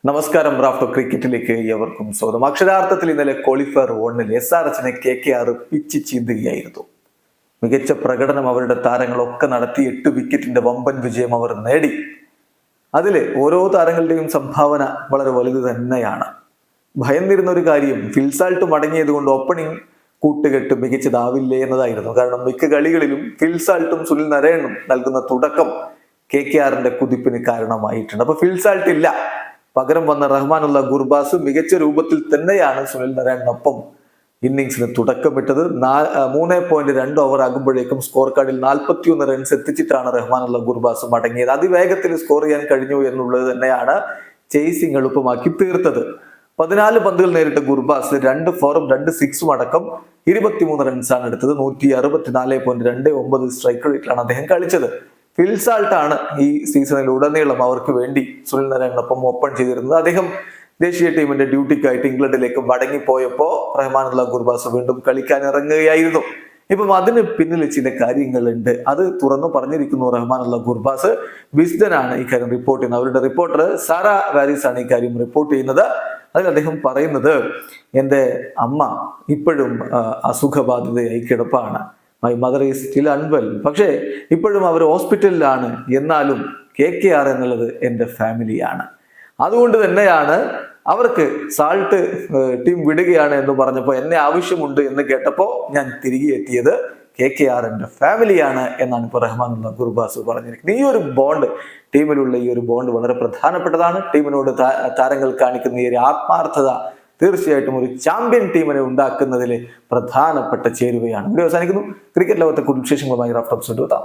നമസ്കാരം. റാഫ്റ്റോ ക്രിക്കറ്റിലേക്ക് ഏവർക്കും സ്വാഗതം. അക്ഷരാർത്ഥത്തിൽ ഇന്നലെ ക്വാളിഫയർ 1-ൽ SRHനെ KKR പിച്ച് ചീന്തുകയായിരുന്നു. മികച്ച പ്രകടനം അവരുടെ താരങ്ങളൊക്കെ നടത്തി 8 വിക്കറ്റിന്റെ വമ്പൻ വിജയം അവർ നേടി. അതില് ഓരോ താരങ്ങളുടെയും സംഭാവന വളരെ വലുത് തന്നെയാണ്. ഭയന്നിരുന്ന ഒരു കാര്യം ഫിൽസാൾട്ട് മടങ്ങിയത് കൊണ്ട് ഓപ്പണിംഗ് കൂട്ടുകെട്ട് മികച്ചതാവില്ലേ എന്നതായിരുന്നു. കാരണം മിക്ക കളികളിലും ഫിൽസാൾട്ടും സുനിൽ നരേനും നൽകുന്ന തുടക്കം KKRന്റെ കുതിപ്പിന് കാരണമായിട്ടുണ്ട്. അപ്പൊ ഫിൽസാൾട്ട് ഇല്ല, പകരം വന്ന റഹ്മാനുള്ള ഗുർബാസ് മികച്ച രൂപത്തിൽ തന്നെയാണ് സുനിൽ നരേനൊപ്പം ഇന്നിങ്സിന് തുടക്കമിട്ടത്. 3.2 ഓവർ ആകുമ്പോഴേക്കും സ്കോർ കാർഡിൽ 41 റൺസ് എത്തിച്ചിട്ടാണ് റഹ്മാനുള്ള ഗുർബാസ് മടങ്ങിയത്. അതിവേഗത്തിൽ സ്കോർ ചെയ്യാൻ കഴിഞ്ഞു എന്നുള്ളത് തന്നെയാണ് ചേസിംഗ് എളുപ്പമാക്കി തീർത്തത്. 14 പന്തുകൾ നേരിട്ട ഗുർബാസ് 2 4ഉം 2 6ഉം അടക്കം 23 റൺസാണ് എടുത്തത്. 164.29 സ്ട്രൈക്ക് റേറ്റിലാണ് അദ്ദേഹം കളിച്ചത്. ഫിൽസാൾട്ടാണ് ഈ സീസണിൽ ഉടനീളം അവർക്ക് വേണ്ടി സുനിൽ നരേനൊപ്പം ഓപ്പൺ ചെയ്തിരുന്നത്. അദ്ദേഹം ദേശീയ ടീമിന്റെ ഡ്യൂട്ടിക്കായിട്ട് ഇംഗ്ലണ്ടിലേക്ക് മടങ്ങിപ്പോയപ്പോൾ റഹ്മാനുള്ള ഗുർബാസ് വീണ്ടും കളിക്കാൻ ഇറങ്ങുകയായിരുന്നു. ഇപ്പം അതിന് പിന്നിൽ ചില കാര്യങ്ങളുണ്ട്, അത് തുറന്നു പറഞ്ഞിരിക്കുന്നു റഹ്മാനുള്ള ഗുർബാസ്. വിസ്ഡനാണ് ഈ കാര്യം റിപ്പോർട്ട് ചെയ്യുന്നത്. അവരുടെ റിപ്പോർട്ടർ സാറ വാരിസ് ആണ് ഈ കാര്യം റിപ്പോർട്ട് ചെയ്യുന്നത്. അതിൽ അദ്ദേഹം പറയുന്നത്, എൻ്റെ അമ്മ ഇപ്പോഴും അസുഖബാധിതയായി കിടപ്പാണ്. My mother is still unwell. പക്ഷേ ഇപ്പോഴും അവർ ഹോസ്പിറ്റലിലാണ്. എന്നാലും KKR എന്നുള്ളത് എൻ്റെ ഫാമിലിയാണ്. അതുകൊണ്ട് തന്നെയാണ് അവർക്ക് സാൾട്ട് ടീം വിടുകയാണ് എന്ന് പറഞ്ഞപ്പോൾ എന്നെ ആവശ്യമുണ്ട് എന്ന് കേട്ടപ്പോൾ ഞാൻ തിരികെ എത്തിയത്. KKR എൻ്റെ ഫാമിലിയാണ് എന്നാണ് ഇപ്പോൾ റഹ്മാനുള്ള ഗുർബാസ് പറഞ്ഞിരിക്കുന്നത്. ഈ ഒരു ബോണ്ട്, ടീമിലുള്ള ഈ ഒരു ബോണ്ട് വളരെ പ്രധാനപ്പെട്ടതാണ്. ടീമിനോട് താരങ്ങൾ കാണിക്കുന്ന ഈ ഒരു ആത്മാർത്ഥത തീർച്ചയായിട്ടും ഒരു ചാമ്പ്യൻ ടീമിനെ ഉണ്ടാക്കുന്നതിൽ പ്രധാനപ്പെട്ട ചേരുവയാണ്. ഇവിടെ അവസാനിക്കുന്നു. ക്രിക്കറ്റ് ലോകത്തെ കുടുംബ വിശേഷങ്ങളുമായി റാഫ്റ്റോ എത്താം.